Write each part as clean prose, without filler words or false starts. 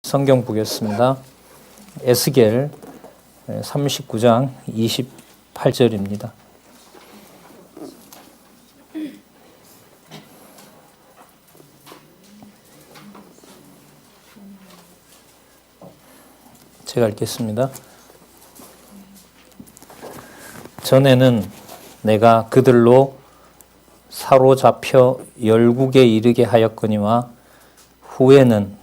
성경 보겠습니다. 에스겔 39장 28절입니다. 제가 읽겠습니다. 전에는 내가 그들로 사로잡혀 열국에 이르게 하였거니와 후에는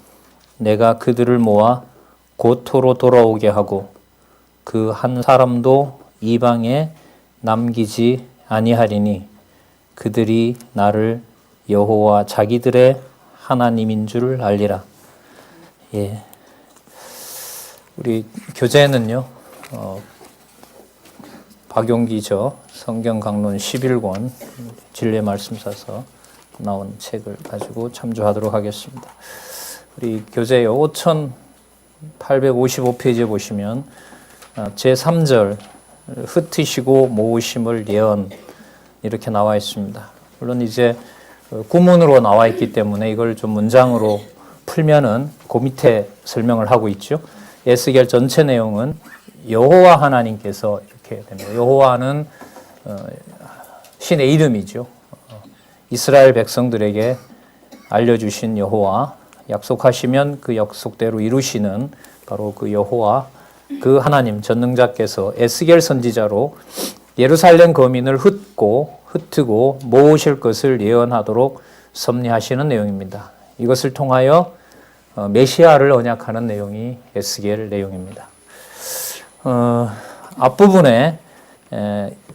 내가 그들을 모아 고토로 돌아오게 하고 그 한 사람도 이방에 남기지 아니하리니 그들이 나를 여호와 자기들의 하나님인 줄 알리라. 예. 우리 교재는요, 박용기저 성경 강론 11권 진리의 말씀 사서 나온 책을 가지고 참조하도록 하겠습니다. 우리 교재요 5855페이지에 보시면 제3절 흩으시고 모으심을 예언 이렇게 나와 있습니다. 물론 이제 구문으로 나와 있기 때문에 이걸 좀 문장으로 풀면은 그 밑에 설명을 하고 있죠. 에스겔 전체 내용은 여호와 하나님께서 이렇게 됩니다. 여호와는 신의 이름이죠. 이스라엘 백성들에게 알려주신 여호와, 약속하시면 그 약속대로 이루시는 바로 그 여호와, 그 하나님 전능자께서 에스겔 선지자로 예루살렘 거민을 흩고 모으실 것을 예언하도록 섭리하시는 내용입니다. 이것을 통하여 메시아를 언약하는 내용이 에스겔 내용입니다. 앞부분에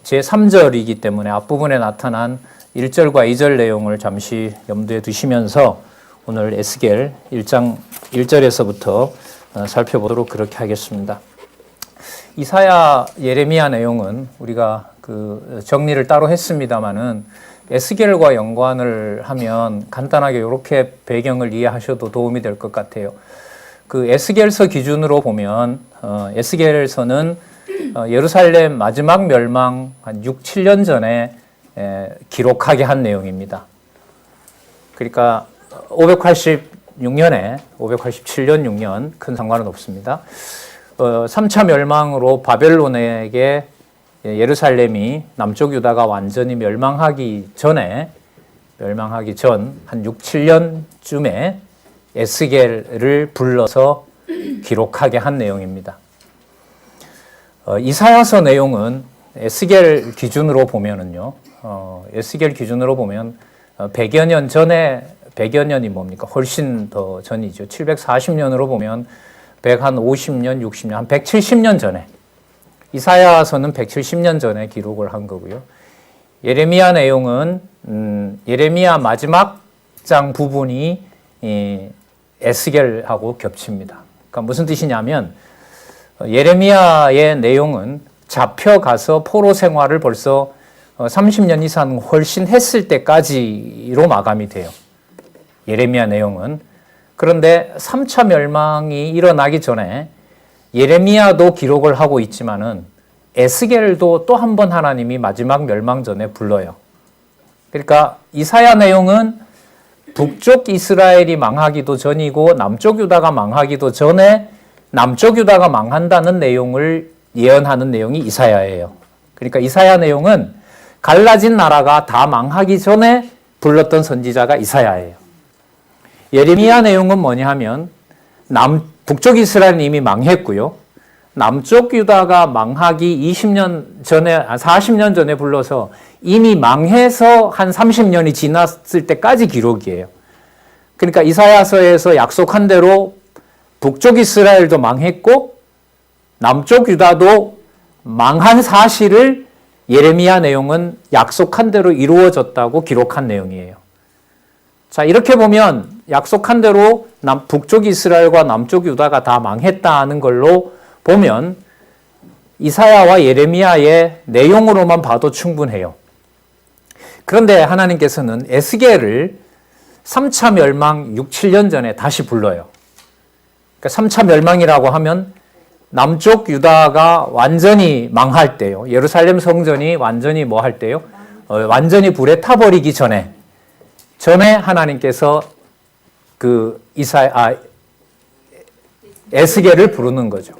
제3절이기 때문에 앞부분에 나타난 1절과 2절 내용을 잠시 염두에 두시면서 오늘 에스겔 1장 1절에서부터 살펴보도록 그렇게 하겠습니다. 이사야, 예레미야 내용은 우리가 그 정리를 따로 했습니다마는 에스겔과 연관을 하면 간단하게 이렇게 배경을 이해하셔도 도움이 될 것 같아요. 그 에스겔서 기준으로 보면 에스겔서는 예루살렘 마지막 멸망 한 6, 7년 전에 기록하게 한 내용입니다. 그러니까 586년 6년 큰 상관은 없습니다. 3차 멸망으로 바벨론에게 예루살렘이 남쪽 유다가 완전히 멸망하기 전 한 6, 7년쯤에 에스겔을 불러서 기록하게 한 내용입니다. 이사야서 내용은 에스겔 기준으로 보면은요, 에스겔 기준으로 보면 100여 년 전에, 100여 년이 뭡니까? 훨씬 더 전이죠. 740년으로 보면 150년, 60년, 한 170년 전에, 이사야서는 170년 전에 기록을 한 거고요. 예레미야 내용은 예레미야 마지막 장 부분이 에스겔하고 겹칩니다. 그러니까 무슨 뜻이냐면 예레미야의 내용은 잡혀가서 포로 생활을 벌써 30년 이상 훨씬 했을 때까지로 마감이 돼요. 예레미야 내용은. 그런데 3차 멸망이 일어나기 전에 예레미야도 기록을 하고 있지만은 에스겔도 또 한 번 하나님이 마지막 멸망 전에 불러요. 그러니까 이사야 내용은 북쪽 이스라엘이 망하기도 전이고 남쪽 유다가 망하기도 전에 남쪽 유다가 망한다는 내용을 예언하는 내용이 이사야예요. 그러니까 이사야 내용은 갈라진 나라가 다 망하기 전에 불렀던 선지자가 이사야예요. 예레미야 내용은 뭐냐 하면 북쪽 이스라엘은 이미 망했고요. 남쪽 유다가 망하기 20년 전에, 40년 전에 불러서 이미 망해서 한 30년이 지났을 때까지 기록이에요. 그러니까 이사야서에서 약속한 대로 북쪽 이스라엘도 망했고 남쪽 유다도 망한 사실을 예레미야 내용은 약속한 대로 이루어졌다고 기록한 내용이에요. 자, 이렇게 보면 약속한 대로 북쪽 이스라엘과 남쪽 유다가 다 망했다는 걸로 보면 이사야와 예레미야의 내용으로만 봐도 충분해요. 그런데 하나님께서는 에스겔을 3차 멸망 6, 7년 전에 다시 불러요. 그러니까 3차 멸망이라고 하면 남쪽 유다가 완전히 망할 때요. 예루살렘 성전이 완전히 뭐 할 때요? 완전히 불에 타버리기 전에 하나님께서 에스겔을 부르는 거죠.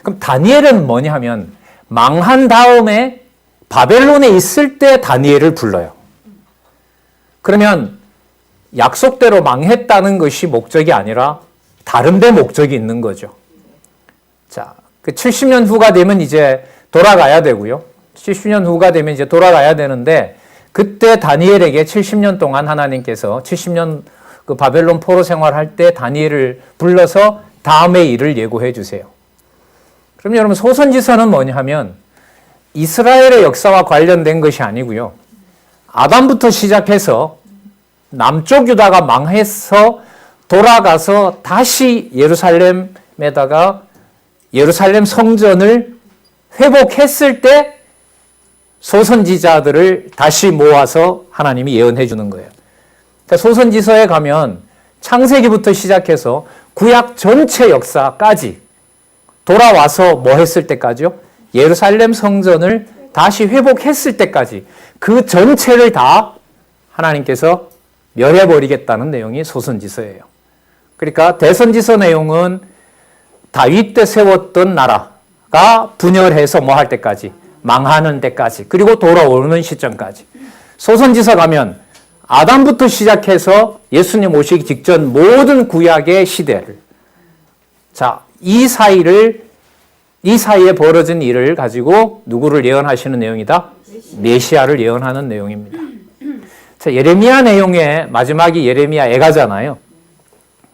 그럼 다니엘은 뭐냐 하면 망한 다음에 바벨론에 있을 때 다니엘을 불러요. 그러면 약속대로 망했다는 것이 목적이 아니라 다른 데 목적이 있는 거죠. 자, 그 70년 후가 되면 이제 돌아가야 되고요. 70년 후가 되면 이제 돌아가야 되는데 그때 다니엘에게 70년 동안 하나님께서 70년 그 바벨론 포로 생활할 때 다니엘을 불러서 다음의 일을 예고해 주세요. 그럼 여러분 소선지서는 뭐냐 하면 이스라엘의 역사와 관련된 것이 아니고요. 아담부터 시작해서 남쪽 유다가 망해서 돌아가서 다시 예루살렘에다가 예루살렘 성전을 회복했을 때 소선지자들을 다시 모아서 하나님이 예언해 주는 거예요. 그러니까 소선지서에 가면 창세기부터 시작해서 구약 전체 역사까지 돌아와서 뭐 했을 때까지요? 예루살렘 성전을 다시 회복했을 때까지 그 전체를 다 하나님께서 멸해버리겠다는 내용이 소선지서예요. 그러니까 대선지서 내용은 다윗 때 세웠던 나라가 분열해서 뭐 할 때까지, 망하는 때까지, 그리고 돌아오는 시점까지. 소선지서 가면 아담부터 시작해서 예수님 오시기 직전 모든 구약의 시대를, 자, 이 사이에 벌어진 일을 가지고 누구를 예언하시는 내용이다? 메시아를 예언하는 내용입니다. 자, 예레미야 내용의 마지막이 예레미야 애가잖아요.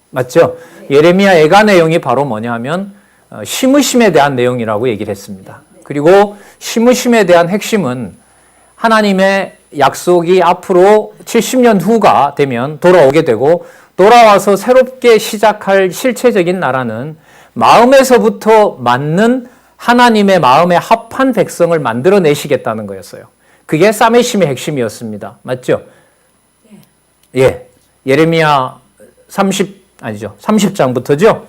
맞죠? 예레미야 애가 내용이 바로 뭐냐 하면 심으심에 대한 내용이라고 얘기를 했습니다. 그리고 심으심에 대한 핵심은 하나님의 약속이 앞으로 70년 후가 되면 돌아오게 되고 돌아와서 새롭게 시작할 실체적인 나라는 마음에서부터 맞는 하나님의 마음에 합한 백성을 만들어내시겠다는 거였어요. 그게 사메심의 핵심이었습니다. 맞죠? 예. 예레미야 30장부터죠?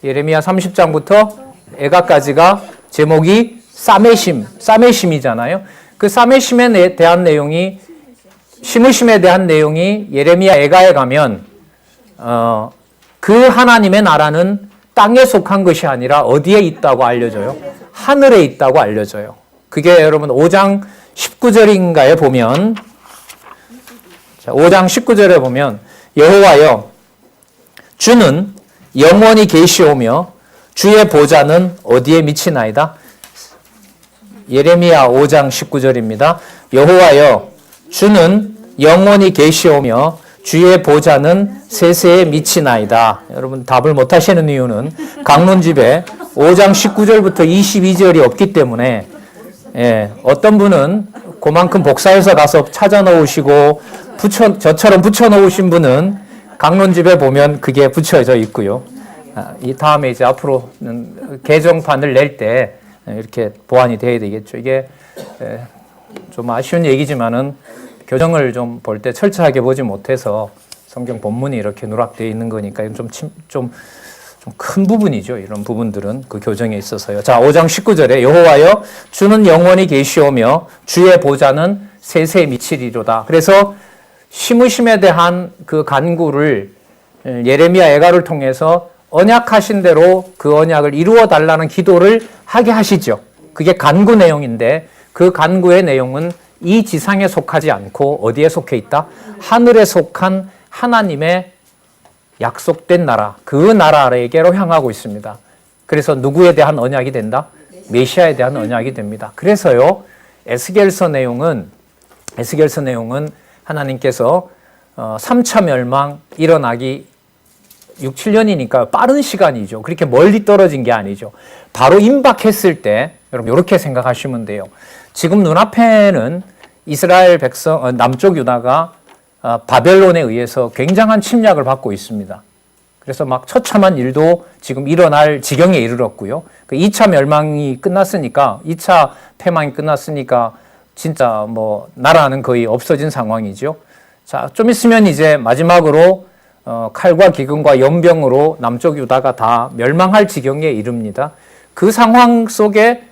예레미야 30장부터 애가까지가 제목이 사메심이잖아요. 그 사메심에 대한 내용이, 심으심에 대한 내용이 예레미야 애가에 가면 그 하나님의 나라는 땅에 속한 것이 아니라 어디에 있다고 알려져요? 하늘에 있다고 알려져요. 그게 여러분 5장 19절인가에 보면, 자, 5장 19절에 보면 여호와여 주는 영원히 계시오며 주의 보좌는 어디에 미치나이다? 예레미야 5장 19절입니다. 여호와여 주는 영원히 계시오며 주의 보좌는 세세에 미치나이다. 여러분 답을 못 하시는 이유는 강론집에 5장 19절부터 22절이 없기 때문에, 예, 어떤 분은 그만큼 복사해서 가서 찾아 놓으시고 저처럼 붙여 놓으신 분은 강론집에 보면 그게 붙여져 있고요. 이 다음에 이제 앞으로는 개정판을 낼 때 이렇게 보완이 돼야 되겠죠. 이게 좀 아쉬운 얘기지만은 교정을 좀 볼 때 철저하게 보지 못해서 성경 본문이 이렇게 누락되어 있는 거니까 좀 큰 부분이죠. 이런 부분들은 그 교정에 있어서요. 자, 5장 19절에 여호와여 주는 영원히 계시오며 주의 보좌는 세세에 미치리로다. 그래서 심으심에 대한 그 간구를 예레미야 애가를 통해서 언약하신 대로 그 언약을 이루어 달라는 기도를 하게 하시죠. 그게 간구 내용인데 그 간구의 내용은 이 지상에 속하지 않고 어디에 속해 있다? 하늘에 속한 하나님의 약속된 나라, 그 나라에게로 향하고 있습니다. 그래서 누구에 대한 언약이 된다? 메시아에 대한 언약이 됩니다. 그래서요, 에스겔서 내용은 하나님께서 3차 멸망 일어나기 6, 7년이니까 빠른 시간이죠. 그렇게 멀리 떨어진 게 아니죠. 바로 임박했을 때, 여러분 이렇게 생각하시면 돼요. 지금 눈앞에는 이스라엘 백성, 남쪽 유다가 바벨론에 의해서 굉장한 침략을 받고 있습니다. 그래서 막 처참한 일도 지금 일어날 지경에 이르렀고요. 그 2차 멸망이 끝났으니까, 2차 패망이 끝났으니까 진짜 뭐 나라는 거의 없어진 상황이죠. 자, 좀 있으면 이제 마지막으로 칼과 기근과 연병으로 남쪽 유다가 다 멸망할 지경에 이릅니다. 그 상황 속에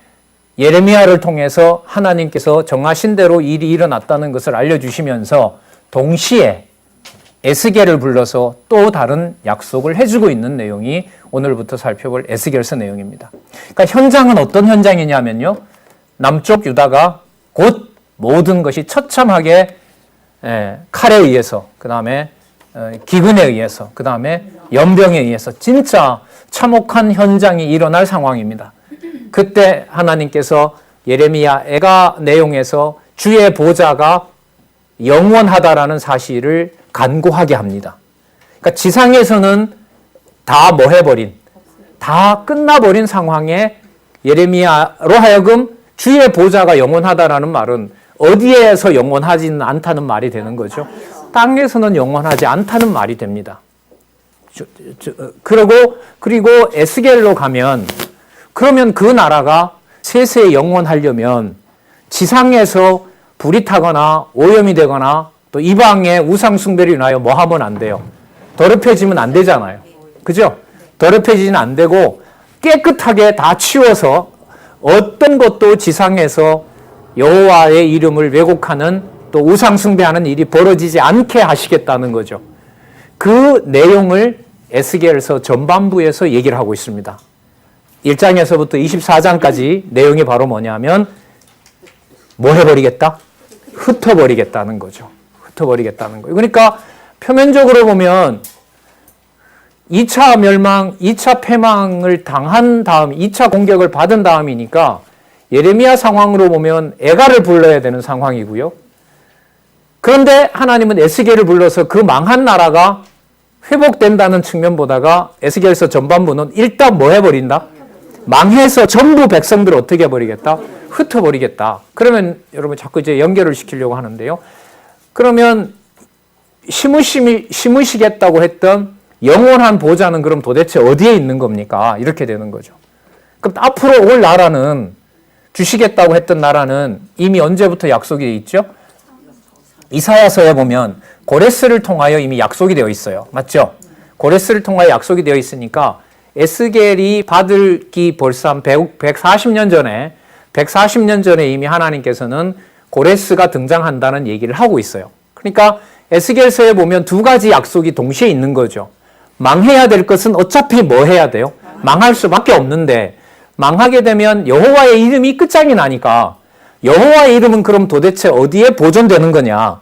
예레미야를 통해서 하나님께서 정하신 대로 일이 일어났다는 것을 알려주시면서 동시에 에스겔을 불러서 또 다른 약속을 해주고 있는 내용이 오늘부터 살펴볼 에스겔서 내용입니다. 그러니까 현장은 어떤 현장이냐면요. 남쪽 유다가 곧 모든 것이 처참하게 칼에 의해서, 그 다음에 기근에 의해서, 그 다음에 연병에 의해서 진짜 참혹한 현장이 일어날 상황입니다. 그때 하나님께서 예레미야 애가 내용에서 주의 보좌가 영원하다라는 사실을 간구하게 합니다. 그러니까 지상에서는 다 뭐 해버린, 다 끝나버린 상황에 예레미야로 하여금 주의 보좌가 영원하다라는 말은 어디에서 영원하지는 않다는 말이 되는 거죠. 땅에서는 영원하지 않다는 말이 됩니다. 그리고 에스겔로 가면 그러면 그 나라가 세세에 영원하려면 지상에서 불이 타거나 오염이 되거나 또 이방의 우상 숭배를 인하여 뭐 하면 안 돼요? 더럽혀지면 안 되잖아요. 그죠? 더럽혀지는 안 되고 깨끗하게 다 치워서 어떤 것도 지상에서 여호와의 이름을 왜곡하는 또 우상 숭배하는 일이 벌어지지 않게 하시겠다는 거죠. 그 내용을 에스겔서 전반부에서 얘기를 하고 있습니다. 1장에서부터 24장까지 내용이 바로 뭐냐면 뭐 해버리겠다? 흩어버리겠다는 거죠. 흩어버리겠다는 거예요. 그러니까 표면적으로 보면 2차 멸망, 2차 패망을 당한 다음, 2차 공격을 받은 다음이니까 예레미야 상황으로 보면 애가를 불러야 되는 상황이고요. 그런데 하나님은 에스겔을 불러서 그 망한 나라가 회복된다는 측면보다가 에스겔서 전반부는 일단 뭐 해버린다? 망해서 전부 백성들을 어떻게 해버리겠다? 흩어버리겠다. 그러면 여러분 자꾸 이제 연결을 시키려고 하는데요. 그러면 심으시겠다고 했던 영원한 보좌는 그럼 도대체 어디에 있는 겁니까? 이렇게 되는 거죠. 그럼 앞으로 올 나라는 주시겠다고 했던 나라는 이미 언제부터 약속이 되어 있죠? 이사야서에 보면 고레스를 통하여 이미 약속이 되어 있어요. 맞죠? 고레스를 통하여 약속이 되어 있으니까 에스겔이 받을기 벌써 한 140년 전에 이미 하나님께서는 고레스가 등장한다는 얘기를 하고 있어요. 그러니까 에스겔서에 보면 두 가지 약속이 동시에 있는 거죠. 망해야 될 것은 어차피 뭐 해야 돼요? 망할 수밖에 없는데 망하게 되면 여호와의 이름이 끝장이 나니까 여호와의 이름은 그럼 도대체 어디에 보존되는 거냐?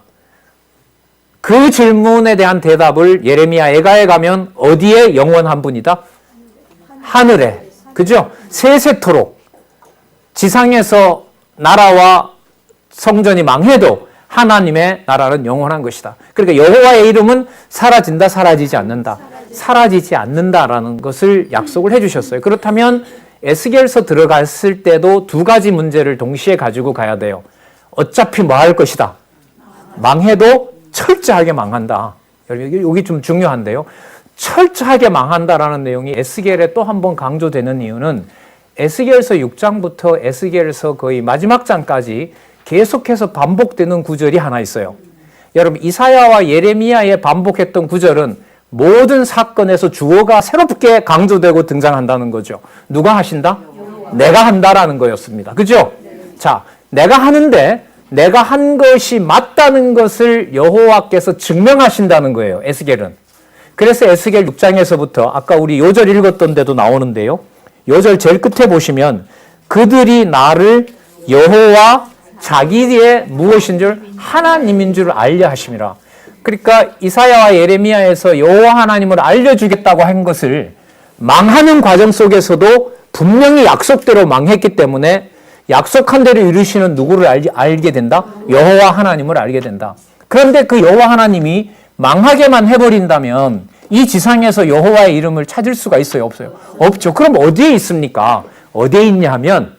그 질문에 대한 대답을 예레미야 애가에 가면 어디에 영원한 분이다? 하늘에. 그죠? 세세토록 지상에서 나라와 성전이 망해도 하나님의 나라는 영원한 것이다. 그러니까 여호와의 이름은 사라진다, 사라지지 않는다. 사라지지 않는다라는 것을 약속을 해주셨어요. 그렇다면 에스겔서 들어갔을 때도 두 가지 문제를 동시에 가지고 가야 돼요. 어차피 뭐 할 것이다. 망해도 철저하게 망한다. 여기 좀 중요한데요. 철저하게 망한다라는 내용이 에스겔에 또 한 번 강조되는 이유는 에스겔서 6장부터 에스겔서 거의 마지막 장까지 계속해서 반복되는 구절이 하나 있어요. 여러분 이사야와 예레미야에 반복했던 구절은 모든 사건에서 주어가 새롭게 강조되고 등장한다는 거죠. 누가 하신다? 내가 한다라는 거였습니다. 그죠? 자, 내가 하는데 내가 한 것이 맞다는 것을 여호와께서 증명하신다는 거예요. 에스겔은. 그래서 에스겔 6장에서부터 아까 우리 요절 읽었던 데도 나오는데요. 요절 제일 끝에 보시면 그들이 나를 여호와 자기의 무엇인 줄 하나님인 줄 알려 하심이라. 그러니까 이사야와 예레미야에서 여호와 하나님을 알려주겠다고 한 것을 망하는 과정 속에서도 분명히 약속대로 망했기 때문에 약속한 대로 이루시는 누구를 알게 된다? 여호와 하나님을 알게 된다. 그런데 그 여호와 하나님이 망하게만 해버린다면 이 지상에서 여호와의 이름을 찾을 수가 있어요? 없어요? 없죠. 그럼 어디에 있습니까? 어디에 있냐 하면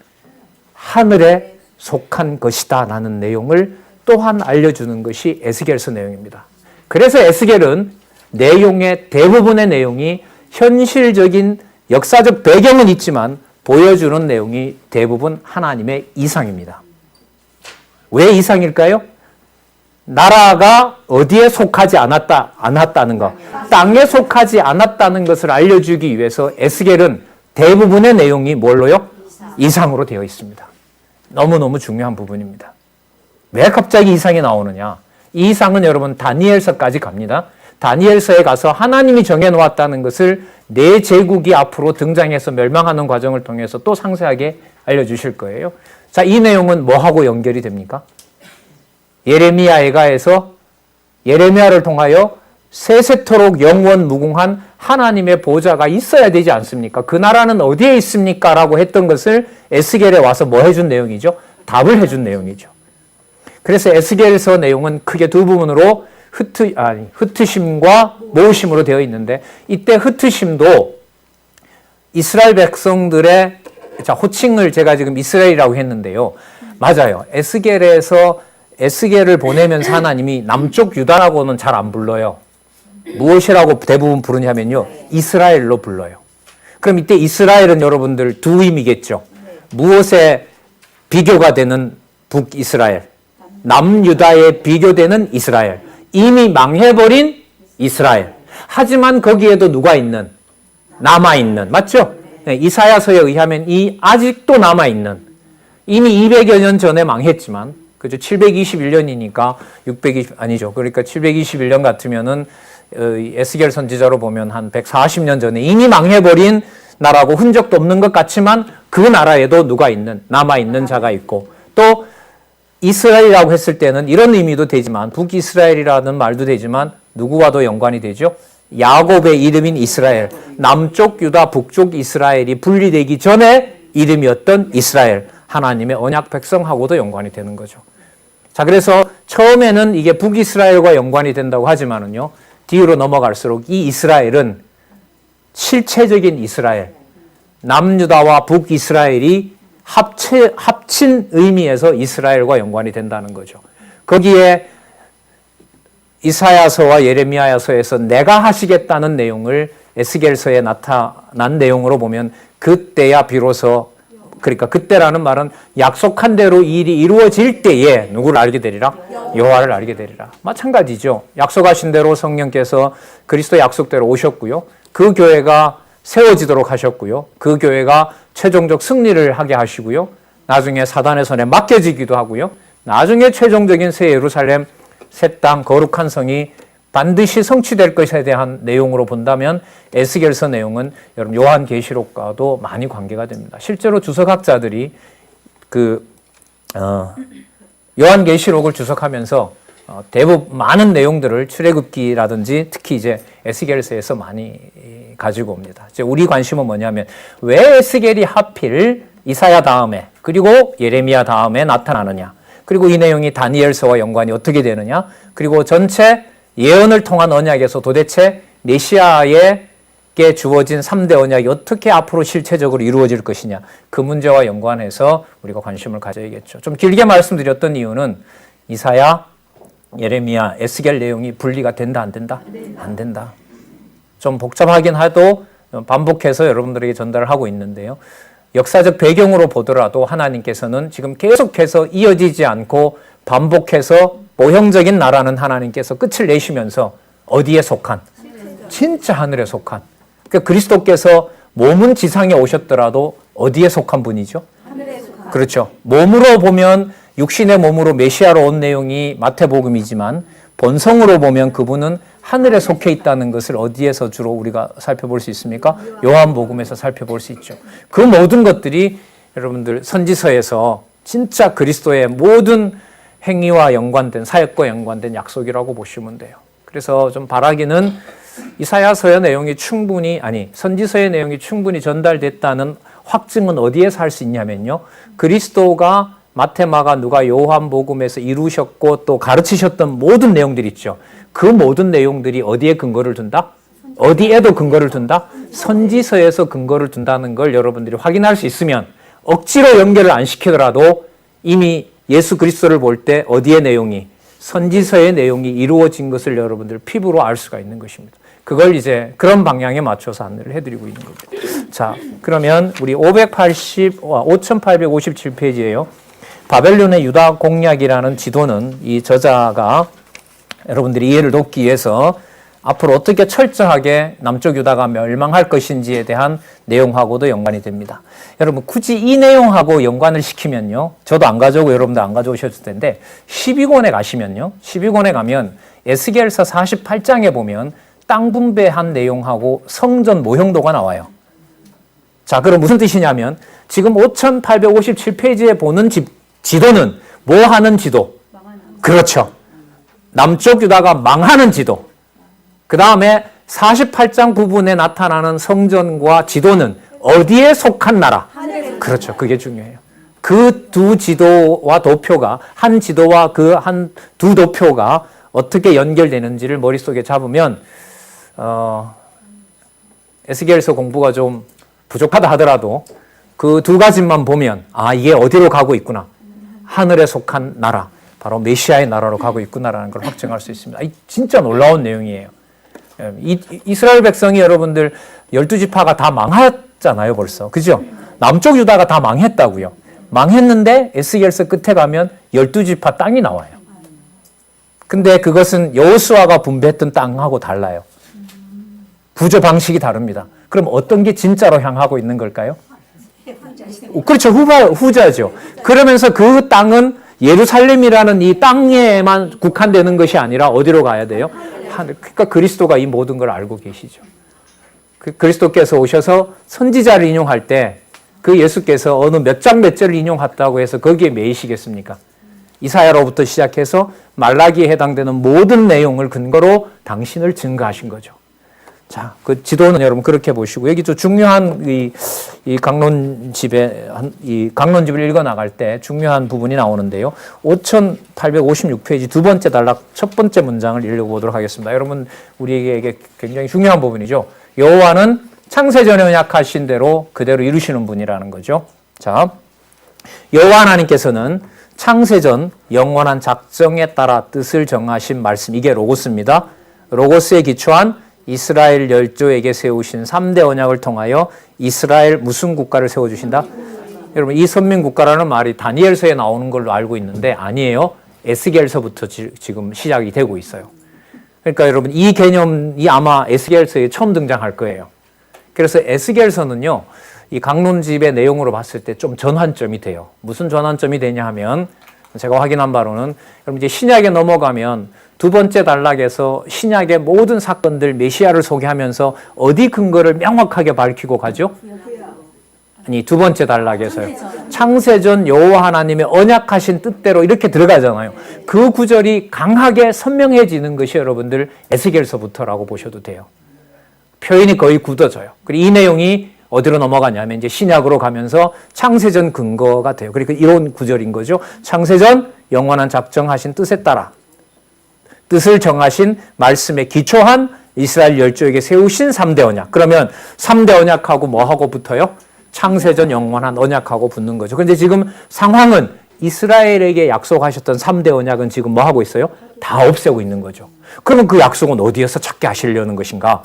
하늘에 속한 것이다 라는 내용을 또한 알려주는 것이 에스겔서 내용입니다. 그래서 에스겔은 내용의 대부분의 내용이 현실적인 역사적 배경은 있지만 보여주는 내용이 대부분 하나님의 이상입니다. 왜 이상일까요? 나라가 어디에 속하지 않았다는 것, 땅에 속하지 않았다는 것을 알려주기 위해서 에스겔은 대부분의 내용이 뭘로요? 이상으로 되어 있습니다. 너무너무 중요한 부분입니다. 왜 갑자기 이상이 나오느냐? 이 이상은 여러분 다니엘서까지 갑니다. 다니엘서에 가서 하나님이 정해놓았다는 것을 네 제국이 앞으로 등장해서 멸망하는 과정을 통해서 또 상세하게 알려주실 거예요. 자, 이 내용은 뭐하고 연결이 됩니까? 예레미야 애가에서 예레미야를 통하여 세세토록 영원 무궁한 하나님의 보좌가 있어야 되지 않습니까? 그 나라는 어디에 있습니까? 라고 했던 것을 에스겔에 와서 뭐 해준 내용이죠? 답을 해준 내용이죠. 그래서 에스겔서 내용은 크게 두 부분으로 흩으심과 모으심으로 되어 있는데, 이때 흩으심도 이스라엘 백성들의 호칭을 제가 지금 이스라엘이라고 했는데요. 맞아요. 에스겔을 보내면서 하나님이 남쪽 유다라고는 잘 안 불러요. 무엇이라고 대부분 부르냐면요, 이스라엘로 불러요. 그럼 이때 이스라엘은 여러분들 두 의미겠죠. 무엇에 비교가 되는 북이스라엘, 남유다에 비교되는 이스라엘, 이미 망해버린 이스라엘. 하지만 거기에도 누가 있는? 남아있는, 맞죠? 이사야서에 의하면 이 아직도 남아있는, 이미 200여 년 전에 망했지만, 그죠? 721년이니까 그러니까 721년 같으면은 에스겔 선지자로 보면 한 140년 전에 이미 망해버린 나라고 흔적도 없는 것 같지만 그 나라에도 누가 있는, 남아있는 자가 있고, 또 이스라엘이라고 했을 때는 이런 의미도 되지만, 북이스라엘이라는 말도 되지만 누구와도 연관이 되죠? 야곱의 이름인 이스라엘, 남쪽 유다, 북쪽 이스라엘이 분리되기 전에 이름이었던 이스라엘, 하나님의 언약 백성하고도 연관이 되는 거죠. 자, 그래서 처음에는 이게 북이스라엘과 연관이 된다고 하지만은요, 뒤로 넘어갈수록 이 이스라엘은 실체적인 이스라엘, 남유다와 북이스라엘이 합친 의미에서 이스라엘과 연관이 된다는 거죠. 거기에 이사야서와 예레미야서에서 내가 하시겠다는 내용을 에스겔서에 나타난 내용으로 보면, 그때야 비로소, 그러니까 그때라는 말은 약속한 대로 이 일이 이루어질 때에 누구를 알게 되리라? 여호와를 알게 되리라. 마찬가지죠. 약속하신 대로 성령께서 그리스도 약속대로 오셨고요. 그 교회가 세워지도록 하셨고요. 그 교회가 최종적 승리를 하게 하시고요. 나중에 사단의 손에 맡겨지기도 하고요. 나중에 최종적인 새 예루살렘, 새 땅, 거룩한 성이 반드시 성취될 것에 대한 내용으로 본다면 에스겔서 내용은 여러분 요한계시록과도 많이 관계가 됩니다. 실제로 주석학자들이 요한계시록을 주석하면서 대부분 많은 내용들을 출애굽기라든지 특히 이제 에스겔서에서 많이 가지고 옵니다. 이제 우리 관심은 뭐냐면, 왜 에스겔이 하필 이사야 다음에 그리고 예레미야 다음에 나타나느냐, 그리고 이 내용이 다니엘서와 연관이 어떻게 되느냐, 그리고 전체 예언을 통한 언약에서 도대체 메시아에게 주어진 3대 언약이 어떻게 앞으로 실체적으로 이루어질 것이냐, 그 문제와 연관해서 우리가 관심을 가져야겠죠. 좀 길게 말씀드렸던 이유는 이사야, 예레미야, 에스겔 내용이 분리가 된다, 안 된다? 안 된다. 좀 복잡하긴 해도 반복해서 여러분들에게 전달을 하고 있는데요. 역사적 배경으로 보더라도 하나님께서는 지금 계속해서 이어지지 않고 반복해서 모형적인 나라는 하나님께서 끝을 내시면서 어디에 속한? 진짜 하늘에 속한. 그러니까 그리스도께서 몸은 지상에 오셨더라도 어디에 속한 분이죠? 하늘에 속한. 그렇죠. 몸으로 보면 육신의 몸으로 메시아로 온 내용이 마태복음이지만 본성으로 보면 그분은 하늘에 속해 있다는 것을 어디에서 주로 우리가 살펴볼 수 있습니까? 요한복음에서 살펴볼 수 있죠. 그 모든 것들이 여러분들 선지서에서 진짜 그리스도의 모든 행위와 연관된, 사역과 연관된 약속이라고 보시면 돼요. 그래서 좀 바라기는 이사야서의 내용이 선지서의 내용이 충분히 전달됐다는 확증은 어디에서 할 수 있냐면요, 그리스도가 마태, 마가, 누가, 요한복음에서 이루셨고 또 가르치셨던 모든 내용들이 있죠. 그 모든 내용들이 어디에 근거를 둔다? 어디에도 근거를 둔다? 선지서에서 근거를 둔다는 걸 여러분들이 확인할 수 있으면, 억지로 연결을 안 시키더라도 이미 예수 그리스도를 볼 때 어디의 내용이, 선지서의 내용이 이루어진 것을 여러분들 피부로 알 수가 있는 것입니다. 그걸 이제 그런 방향에 맞춰서 안내를 해드리고 있는 겁니다. 자, 그러면 우리 5857페이지예요. 바벨론의 유다 공략이라는 지도는 이 저자가 여러분들이 이해를 돕기 위해서 앞으로 어떻게 철저하게 남쪽 유다가 멸망할 것인지에 대한 내용하고도 연관이 됩니다. 여러분 굳이 이 내용하고 연관을 시키면요, 저도 안 가져오고 여러분도 안 가져오셨을 텐데 12권에 가시면요, 12권에 가면 에스겔서 48장에 보면 땅 분배한 내용하고 성전 모형도가 나와요. 자, 그럼 무슨 뜻이냐면 지금 5857페이지에 보는 지도는 뭐 하는 지도? 그렇죠. 남쪽 유다가 망하는 지도. 그 다음에 48장 부분에 나타나는 성전과 지도는 어디에 속한 나라? 그렇죠. 그게 중요해요. 그 두 지도와 도표가, 한 지도와 그 한 두 도표가 어떻게 연결되는지를 머릿속에 잡으면 에스겔서 공부가 좀 부족하다 하더라도 그 두 가지만 보면 이게 어디로 가고 있구나. 하늘에 속한 나라, 바로 메시아의 나라로 가고 있구나라는 걸 확증할 수 있습니다. 진짜 놀라운 내용이에요. 이스라엘 백성이 여러분들 12지파가 다 망했잖아요, 벌써. 그죠? 남쪽 유다가 다 망했다고요. 망했는데 에스겔서 끝에 가면 12지파 땅이 나와요. 근데 그것은 여호수아가 분배했던 땅하고 달라요. 부조 방식이 다릅니다. 그럼 어떤 게 진짜로 향하고 있는 걸까요? 그렇죠. 후자죠. 그러면서 그 땅은 예루살렘이라는 이 땅에만 국한되는 것이 아니라 어디로 가야 돼요? 그러니까 그리스도가 이 모든 걸 알고 계시죠. 그리스도께서 오셔서 선지자를 인용할 때 그 예수께서 어느 몇 장 몇 절을 인용했다고 해서 거기에 매이시겠습니까? 이사야로부터 시작해서 말라기에 해당되는 모든 내용을 근거로 당신을 증거하신 거죠. 자, 그 지도는 여러분 그렇게 보시고, 여기 또 중요한 이 강론집을 읽어 나갈 때 중요한 부분이 나오는데요. 5856페이지 두 번째 단락 첫 번째 문장을 읽어보도록 하겠습니다. 여러분, 우리에게 굉장히 중요한 부분이죠. 여호와는 창세전에 언약하신 대로 그대로 이루시는 분이라는 거죠. 자, 여호와 하나님께서는 창세전 영원한 작정에 따라 뜻을 정하신 말씀, 이게 로고스입니다. 로고스에 기초한 이스라엘 열조에게 세우신 3대 언약을 통하여 이스라엘 무슨 국가를 세워주신다? 여러분, 이 선민국가라는 말이 다니엘서에 나오는 걸로 알고 있는데 아니에요. 에스겔서부터 지금 시작이 되고 있어요. 그러니까 여러분, 이 개념이 아마 에스겔서에 처음 등장할 거예요. 그래서 에스겔서는요, 이 강론집의 내용으로 봤을 때 좀 전환점이 돼요. 무슨 전환점이 되냐 하면, 제가 확인한 바로는 여러분 이제 신약에 넘어가면 두 번째 단락에서 신약의 모든 사건들 메시아를 소개하면서 어디 근거를 명확하게 밝히고 가죠? 아니, 두 번째 단락에서요. 창세전 여호와 하나님의 언약하신 뜻대로 이렇게 들어가잖아요. 그 구절이 강하게 선명해지는 것이 여러분들 에스겔서부터라고 보셔도 돼요. 표현이 거의 굳어져요. 그리고 이 내용이 어디로 넘어가냐면 이제 신약으로 가면서 창세전 근거가 돼요. 그러니까 이런 구절인 거죠. 창세전 영원한 작정하신 뜻에 따라 뜻을 정하신 말씀에 기초한 이스라엘 열조에게 세우신 3대 언약. 그러면 3대 언약하고 뭐하고 붙어요? 창세전 영원한 언약하고 붙는 거죠. 그런데 지금 상황은 이스라엘에게 약속하셨던 3대 언약은 지금 뭐하고 있어요? 다 없애고 있는 거죠. 그러면 그 약속은 어디에서 찾게 하시려는 것인가?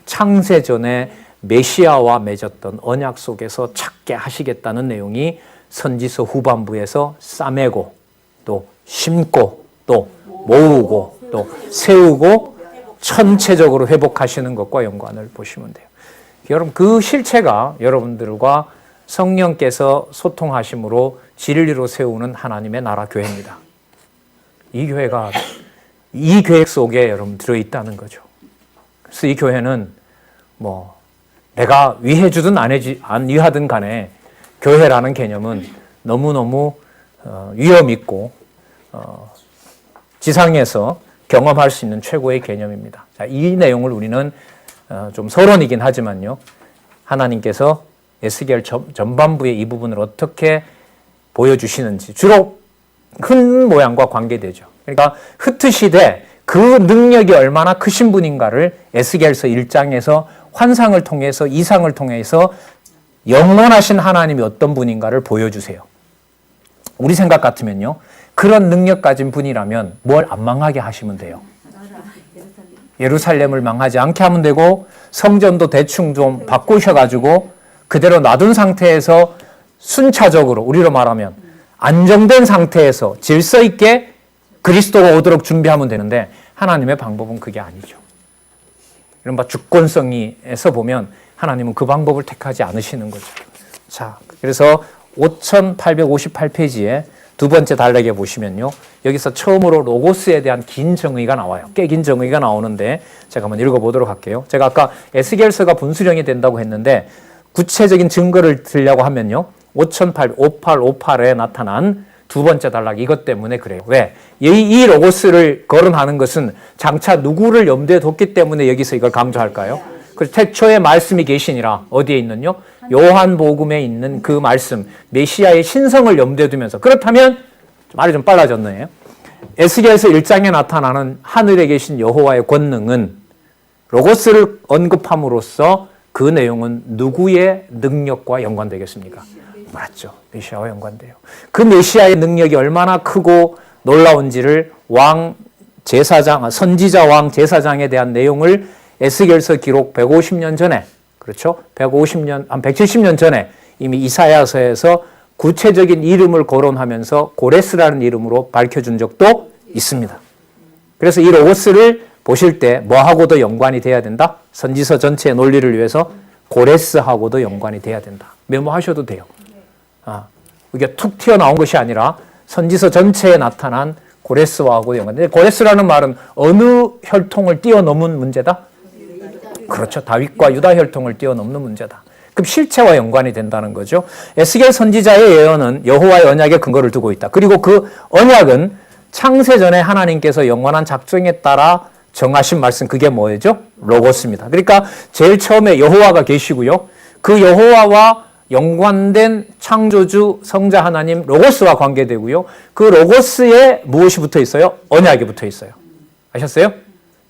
창세전에 메시아와 맺었던 언약 속에서 찾게 하시겠다는 내용이 선지서 후반부에서 싸매고 또 심고 또 모으고 또 세우고 전체적으로 회복하시는 것과 연관을 보시면 돼요. 여러분, 그 실체가 여러분들과 성령께서 소통하심으로 진리로 세우는 하나님의 나라 교회입니다. 이 교회가 이 계획 속에 여러분 들어있다는 거죠. 그래서 이 교회는 내가 위해주든 안 위하든 간에 교회라는 개념은 너무너무 위험 있고 지상에서 경험할 수 있는 최고의 개념입니다. 자, 이 내용을 우리는 좀 서론이긴 하지만요, 하나님께서 에스겔 전반부의 이 부분을 어떻게 보여주시는지 주로 큰 모양과 관계되죠. 그러니까 흩트 시대 그 능력이 얼마나 크신 분인가를 에스겔서 1장에서 환상을 통해서 이상을 통해서 영원하신 하나님이 어떤 분인가를 보여주세요. 우리 생각 같으면요, 그런 능력 가진 분이라면 뭘 안 망하게 하시면 돼요. 예루살렘을 망하지 않게 하면 되고 성전도 대충 좀 바꾸셔가지고 그대로 놔둔 상태에서 순차적으로, 우리로 말하면 안정된 상태에서 질서 있게 그리스도가 오도록 준비하면 되는데 하나님의 방법은 그게 아니죠. 이른바 주권성에서 보면 하나님은 그 방법을 택하지 않으시는 거죠. 자, 그래서 5858페이지에 두 번째 단락에 보시면요. 여기서 처음으로 로고스에 대한 긴 정의가 나와요. 꽤 긴 정의가 나오는데 제가 한번 읽어보도록 할게요. 제가 아까 에스겔서가 분수령이 된다고 했는데 구체적인 증거를 들려고 하면요. 5858에 나타난 두 번째 단락 이것 때문에 그래요. 왜? 이 로고스를 거론하는 것은 장차 누구를 염두에 뒀기 때문에 여기서 이걸 강조할까요? 그 태초에 말씀이 계시니라 어디에 있는요? 요한복음에 있는 그 말씀 메시아의 신성을 염두에 두면서 그렇다면 말이 좀 빨라졌네요. 에스겔서 1장에 나타나는 하늘에 계신 여호와의 권능은 로고스를 언급함으로써 그 내용은 누구의 능력과 연관되겠습니까? 맞죠. 메시아와 연관돼요. 그 메시아의 능력이 얼마나 크고 놀라운지를 선지자 왕 제사장에 대한 내용을 에스겔서 기록 150년 전에, 그렇죠? 170년 전에 이미 이사야서에서 구체적인 이름을 거론하면서 고레스라는 이름으로 밝혀준 적도 있습니다. 그래서 이 로고스를 보실 때 뭐하고도 연관이 돼야 된다? 선지서 전체의 논리를 위해서 고레스하고도 연관이 돼야 된다. 메모하셔도 돼요. 이게 툭 튀어나온 것이 아니라 선지서 전체에 나타난 고레스와하고 연관돼. 고레스라는 말은 어느 혈통을 뛰어넘은 문제다? 그렇죠. 다윗과 유다 혈통을 뛰어넘는 문제다. 그럼 실체와 연관이 된다는 거죠. 에스겔 선지자의 예언은 여호와의 언약에 근거를 두고 있다. 그리고 그 언약은 창세전에 하나님께서 영원한 작정에 따라 정하신 말씀, 그게 뭐죠? 로고스입니다. 그러니까 제일 처음에 여호와가 계시고요. 그 여호와와 연관된 창조주 성자 하나님 로고스와 관계되고요. 그 로고스에 무엇이 붙어 있어요? 언약이 붙어 있어요. 아셨어요?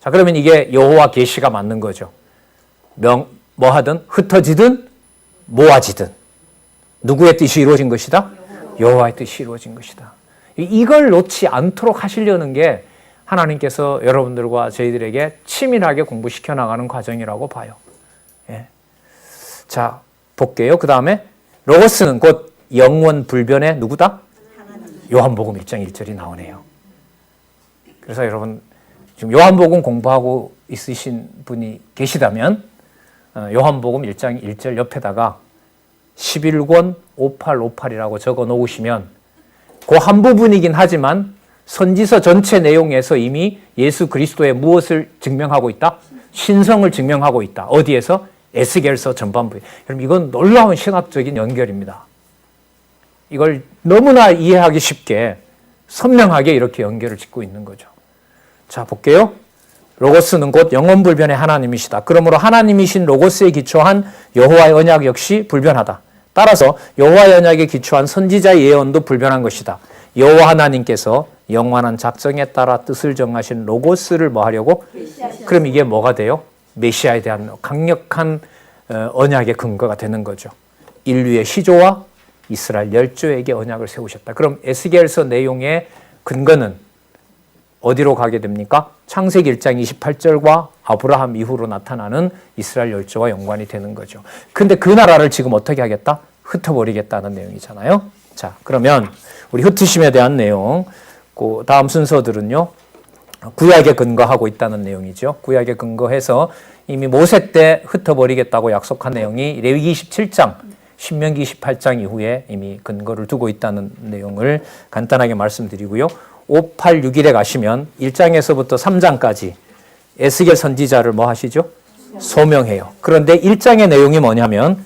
자, 그러면 이게 여호와 계시가 맞는 거죠. 뭐 하든 흩어지든 모아지든 누구의 뜻이 이루어진 것이다? 여호와의 뜻이 이루어진 것이다. 이걸 놓지 않도록 하시려는 게 하나님께서 여러분들과 저희들에게 치밀하게 공부시켜 나가는 과정이라고 봐요. 예. 자, 볼게요. 그 다음에 로고스는 곧 영원 불변의 누구다? 요한복음 1장 1절이 나오네요. 그래서 여러분 지금 요한복음 공부하고 있으신 분이 계시다면 요한복음 1장 1절 옆에다가 11권 5858이라고 적어 놓으시면 그 한 부분이긴 하지만 선지서 전체 내용에서 이미 예수 그리스도의 무엇을 증명하고 있다? 신성을 증명하고 있다. 어디에서? 에스겔서 전반부에. 여러분 이건 놀라운 신학적인 연결입니다. 이걸 너무나 이해하기 쉽게 선명하게 이렇게 연결을 짓고 있는 거죠. 자, 볼게요. 로고스는 곧 영원불변의 하나님이시다. 그러므로 하나님이신 로고스에 기초한 여호와의 언약 역시 불변하다. 따라서 여호와의 언약에 기초한 선지자의 예언도 불변한 것이다. 여호와 하나님께서 영원한 작정에 따라 뜻을 정하신 로고스를 뭐 하려고? 그럼 이게 뭐가 돼요? 메시아에 대한 강력한 언약의 근거가 되는 거죠. 인류의 시조와 이스라엘 열조에게 언약을 세우셨다. 그럼 에스겔서 내용의 근거는 어디로 가게 됩니까? 창세기 1장 28절과 아브라함 이후로 나타나는 이스라엘 열조와 연관이 되는 거죠. 근데 그 나라를 지금 어떻게 하겠다? 흩어버리겠다는 내용이잖아요. 자, 그러면 우리 흩으심에 대한 내용, 그 다음 순서들은요. 구약에 근거하고 있다는 내용이죠. 구약에 근거해서 이미 모세 때 흩어버리겠다고 약속한 내용이 레위기 27장, 신명기 28장 이후에 이미 근거를 두고 있다는 내용을 간단하게 말씀드리고요. 5861에 가시면 1장에서부터 3장까지 에스겔 선지자를 뭐 하시죠? 소명해요. 그런데 1장의 내용이 뭐냐면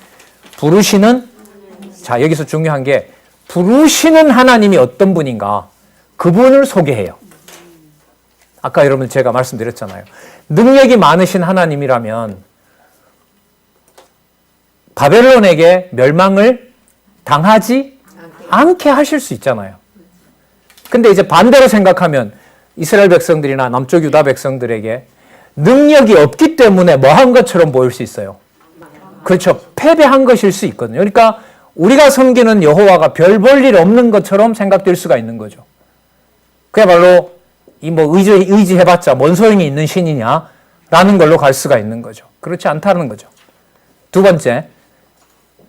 부르시는, 자 여기서 중요한 게 부르시는 하나님이 어떤 분인가 그분을 소개해요. 아까 여러분 제가 말씀드렸잖아요. 능력이 많으신 하나님이라면 바벨론에게 멸망을 당하지 않게 하실 수 있잖아요. 근데 이제 반대로 생각하면 이스라엘 백성들이나 남쪽 유다 백성들에게 능력이 없기 때문에 뭐한 것처럼 보일 수 있어요. 그렇죠. 패배한 것일 수 있거든요. 그러니까 우리가 섬기는 여호와가 별 볼 일 없는 것처럼 생각될 수가 있는 거죠. 그야말로 이 뭐 의지해봤자 뭔 소용이 있는 신이냐라는 걸로 갈 수가 있는 거죠. 그렇지 않다는 거죠. 두 번째,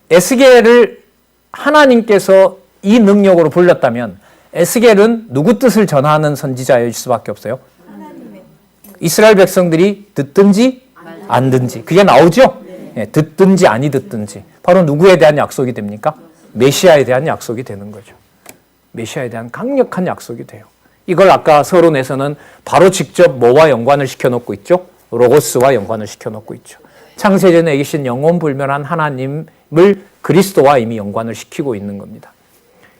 에스겔을 하나님께서 이 능력으로 불렀다면 에스겔은 누구 뜻을 전하는 선지자일 수밖에 없어요? 이스라엘 백성들이 듣든지 안 듣든지 그게 나오죠? 네, 듣든지 아니 듣든지 바로 누구에 대한 약속이 됩니까? 메시아에 대한 약속이 되는 거죠. 메시아에 대한 강력한 약속이 돼요. 이걸 아까 서론에서는 바로 직접 뭐와 연관을 시켜놓고 있죠? 로고스와 연관을 시켜놓고 있죠. 창세전에 계신 영원불멸한 하나님을 그리스도와 이미 연관을 시키고 있는 겁니다.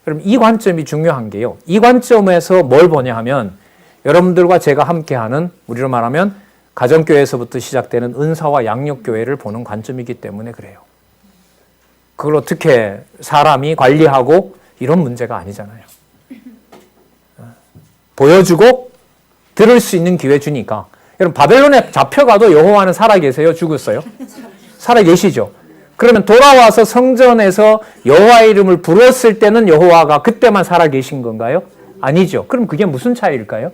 여러분 이 관점이 중요한 게요. 이 관점에서 뭘 보냐 하면 여러분들과 제가 함께하는 우리로 말하면 가정교회에서부터 시작되는 은사와 양육교회를 보는 관점이기 때문에 그래요. 그걸 어떻게 사람이 관리하고 이런 문제가 아니잖아요. 보여주고 들을 수 있는 기회 주니까. 여러분 바벨론에 잡혀가도 여호와는 살아계세요? 죽었어요? 살아계시죠? 그러면 돌아와서 성전에서 여호와의 이름을 부르었을 때는 여호와가 그때만 살아계신 건가요? 아니죠. 그럼 그게 무슨 차이일까요?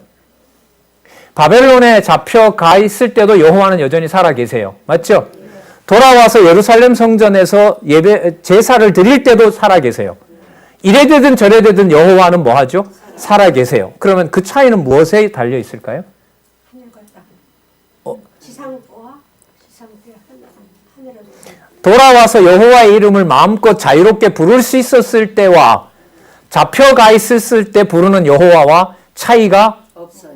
바벨론에 잡혀가 있을 때도 여호와는 여전히 살아계세요. 맞죠? 돌아와서 예루살렘 성전에서 제사를 드릴 때도 살아계세요. 이래 되든 저래 되든 여호와는 뭐 하죠? 살아계세요. 그러면 그 차이는 무엇에 달려 있을까요? 돌아와서 여호와의 이름을 마음껏 자유롭게 부를 수 있었을 때와 잡혀가 있었을 때 부르는 여호와와 차이가 없어요.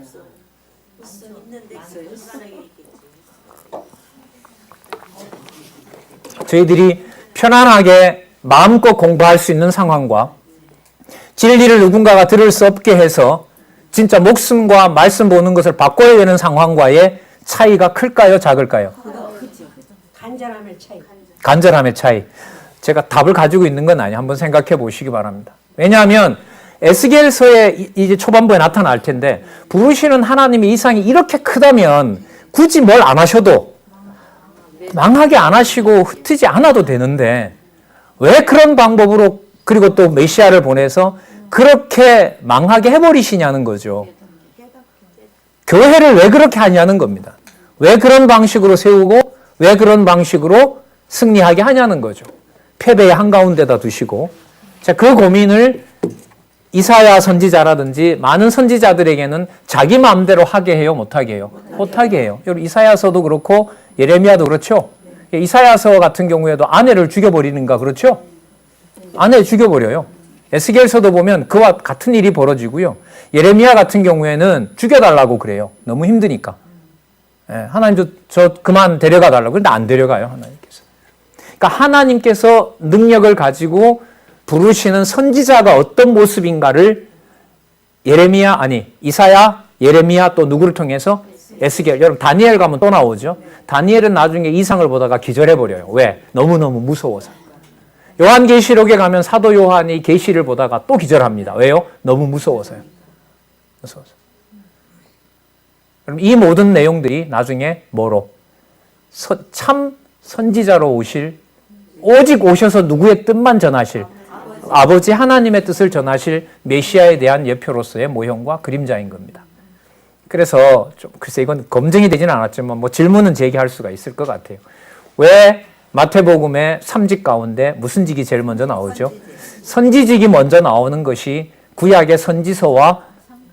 저희들이 편안하게 마음껏 공부할 수 있는 상황과 진리를 누군가가 들을 수 없게 해서 진짜 목숨과 말씀 보는 것을 바꿔야 되는 상황과의 차이가 클까요? 작을까요? 간절함의 차이. 간절함의 차이. 제가 답을 가지고 있는 건 아니에요. 한번 생각해 보시기 바랍니다. 왜냐하면 에스겔서에 이제 초반부에 나타날 텐데 부르시는 하나님의 이상이 이렇게 크다면 굳이 뭘 안 하셔도 망하게 안 하시고 흩트지 않아도 되는데 왜 그런 방법으로 그리고 또 메시아를 보내서 그렇게 망하게 해버리시냐는 거죠. 교회를 왜 그렇게 하냐는 겁니다. 왜 그런 방식으로 세우고 왜 그런 방식으로 승리하게 하냐는 거죠. 패배의 한가운데다 두시고 자, 그 고민을 이사야 선지자라든지 많은 선지자들에게는 자기 마음대로 하게 해요? 못하게 해요? 못하게 해요. 여러분 이사야서도 그렇고 예레미야도 그렇죠? 이사야서 같은 경우에도 아내를 죽여버리는가 그렇죠? 아내 죽여버려요. 에스겔서도 보면 그와 같은 일이 벌어지고요. 예레미야 같은 경우에는 죽여달라고 그래요. 너무 힘드니까. 하나님 저 그만 데려가 달라고. 그런데 안 데려가요. 하나님께서. 그러니까 하나님께서 능력을 가지고 부르시는 선지자가 어떤 모습인가를 이사야, 예레미야 또 누구를 통해서? 에스겔. 여러분 다니엘 가면 또 나오죠. 다니엘은 나중에 이상을 보다가 기절해버려요. 왜? 너무너무 무서워서. 요한계시록에 가면 사도 요한이 계시를 보다가 또 기절합니다. 왜요? 너무 무서워서요. 무서워서. 그럼 이 모든 내용들이 나중에 뭐로? 참 선지자로 오실, 오직 오셔서 누구의 뜻만 전하실, 아버지 하나님의 뜻을 전하실 메시아에 대한 예표로서의 모형과 그림자인 겁니다. 그래서 글쎄 이건 검증이 되지는 않았지만 뭐 질문은 제기할 수가 있을 것 같아요. 왜 마태복음의 3직 가운데 무슨 직이 제일 먼저 나오죠? 선지직이 먼저 나오는 것이 구약의 선지서와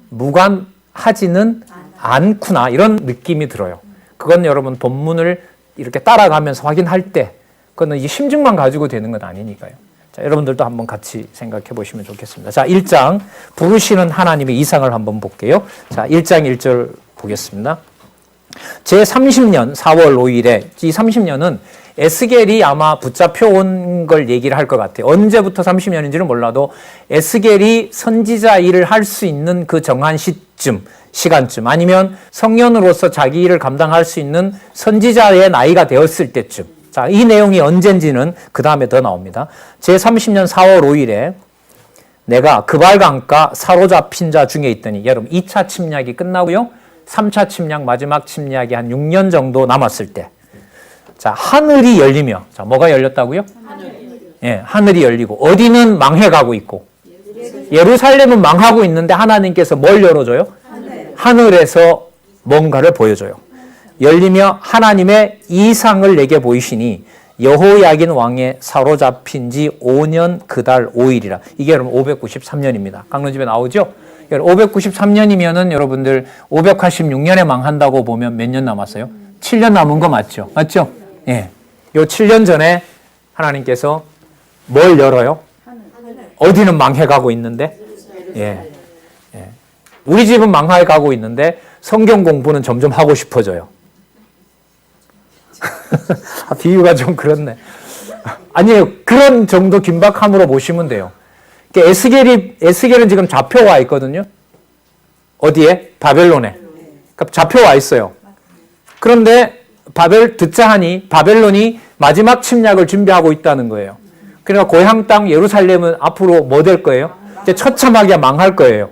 무관하지는 않구나 이런 느낌이 들어요. 그건 여러분 본문을 이렇게 따라가면서 확인할 때 그거는 이 심증만 가지고 되는 건 아니니까요. 자, 여러분들도 한번 같이 생각해 보시면 좋겠습니다. 자, 1장 부르시는 하나님의 이상을 한번 볼게요. 자, 1장 1절 보겠습니다. 제30년 4월 5일에 이 30년은 에스겔이 아마 붙잡혀 온 걸 얘기를 할 것 같아요. 언제부터 30년인지는 몰라도 에스겔이 선지자 일을 할 수 있는 그 정한 시간쯤 아니면 성년으로서 자기 일을 감당할 수 있는 선지자의 나이가 되었을 때쯤. 자, 이 내용이 언젠지는 그 다음에 더 나옵니다. 제30년 4월 5일에 내가 그발강가 사로잡힌 자 중에 있더니 여러분 2차 침략이 끝나고요. 3차 침략 마지막 침략이 한 6년 정도 남았을 때 자, 하늘이 열리며 자, 뭐가 열렸다고요? 예, 하늘이 열리고 어디는 망해가고 있고 예루살렘은 망하고 있는데 하나님께서 뭘 열어줘요? 하늘에서 뭔가를 보여줘요. 열리며 하나님의 이상을 내게 보이시니 여호야긴 왕의 사로잡힌 지 5년 그달 5일이라. 이게 여러분 593년입니다. 강론집에 나오죠? 593년이면은 여러분들 586년에 망한다고 보면 몇 년 남았어요? 7년 남은 거 맞죠? 맞죠? 예. 요 7년 전에 하나님께서 뭘 열어요? 어디는 망해가고 있는데 예. 예. 우리 집은 망하게 가고 있는데 성경 공부는 점점 하고 싶어져요. 비유가 좀 그렇네. 아니에요. 그런 정도 긴박함으로 보시면 돼요. 그러니까 에스겔은 지금 잡혀와 있거든요. 어디에? 바벨론에. 그러니까 잡혀와 있어요. 그런데 듣자 하니 바벨론이 마지막 침략을 준비하고 있다는 거예요. 그러니까 고향 땅 예루살렘은 앞으로 뭐 될 거예요? 이제 처참하게 망할 거예요.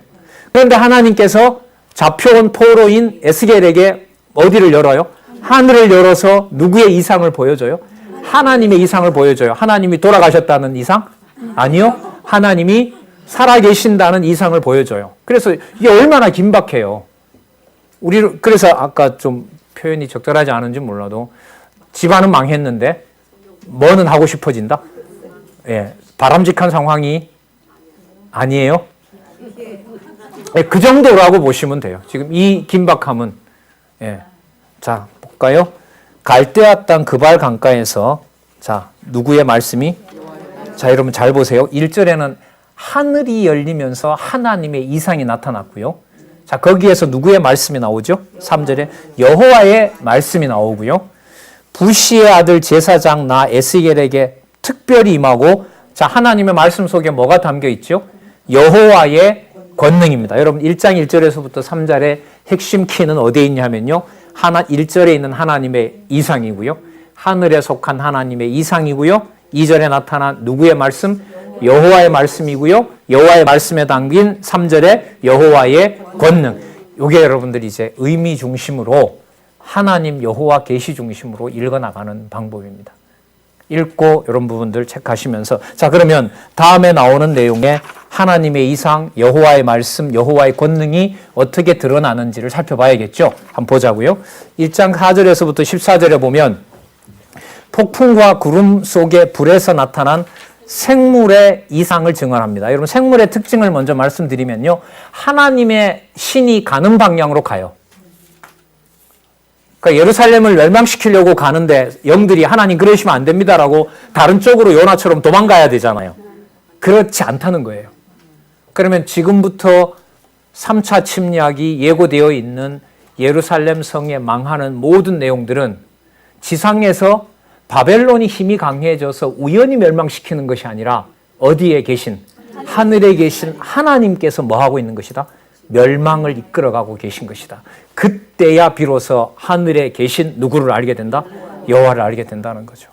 그런데 하나님께서 잡혀온 포로인 에스겔에게 어디를 열어요? 하늘을 열어서 누구의 이상을 보여줘요? 하나님의 이상을 보여줘요. 하나님이 돌아가셨다는 이상? 아니요. 하나님이 살아계신다는 이상을 보여줘요. 그래서 이게 얼마나 긴박해요. 그래서 아까 좀 표현이 적절하지 않은지 몰라도 집안은 망했는데 뭐는 하고 싶어진다? 예, 바람직한 상황이 아니에요. 예, 그 정도라고 보시면 돼요. 지금 이 긴박함은. 예. 자, 볼까요? 갈대아 땅 그발 강가에서 자, 누구의 말씀이? 자, 여러분 잘 보세요. 1절에는 하늘이 열리면서 하나님의 이상이 나타났고요. 자, 거기에서 누구의 말씀이 나오죠? 3절에 여호와의 말씀이 나오고요. 부시의 아들 제사장 나 에스겔에게 특별히 임하고 자, 하나님의 말씀 속에 뭐가 담겨 있죠? 여호와의 권능입니다. 여러분 1장 1절에서부터 3절의 핵심 키는 어디에 있냐면요. 1절에 있는 하나님의 이상이고요. 하늘에 속한 하나님의 이상이고요. 2절에 나타난 누구의 말씀? 여호와의 말씀이고요. 여호와의 말씀에 담긴 3절에 여호와의 권능. 이게 여러분들이 이제 의미 중심으로 하나님 여호와 계시 중심으로 읽어나가는 방법입니다. 읽고 이런 부분들 체크하시면서 자, 그러면 다음에 나오는 내용에 하나님의 이상, 여호와의 말씀, 여호와의 권능이 어떻게 드러나는지를 살펴봐야겠죠. 한번 보자고요. 1장 4절에서부터 14절에 보면 폭풍과 구름 속에 불에서 나타난 생물의 이상을 증언합니다. 여러분 생물의 특징을 먼저 말씀드리면요. 하나님의 신이 가는 방향으로 가요. 그러니까 예루살렘을 멸망시키려고 가는데 영들이 하나님 그러시면 안 됩니다라고 다른 쪽으로 요나처럼 도망가야 되잖아요. 그렇지 않다는 거예요. 그러면 지금부터 3차 침략이 예고되어 있는 예루살렘 성에 망하는 모든 내용들은 지상에서 바벨론이 힘이 강해져서 우연히 멸망시키는 것이 아니라 어디에 계신? 하늘에 계신 하나님께서 뭐 하고 있는 것이다? 멸망을 이끌어가고 계신 것이다. 그때야 비로소 하늘에 계신 누구를 알게 된다? 여호와를 알게 된다는 거죠.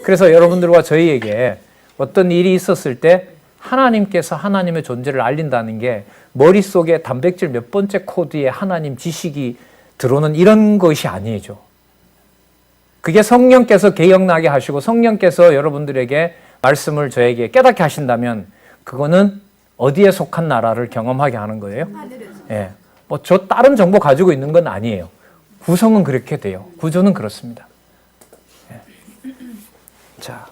그래서 여러분들과 저희에게 어떤 일이 있었을 때 하나님께서 하나님의 존재를 알린다는 게 머릿속에 단백질 몇 번째 코드에 하나님 지식이 들어오는 이런 것이 아니죠. 그게 성령께서 개혁나게 하시고 성령께서 여러분들에게 말씀을 저에게 깨닫게 하신다면 그거는 어디에 속한 나라를 경험하게 하는 거예요? 예. 뭐 저 다른 정보 가지고 있는 건 아니에요. 구성은 그렇게 돼요. 구조는 그렇습니다. 예. 자,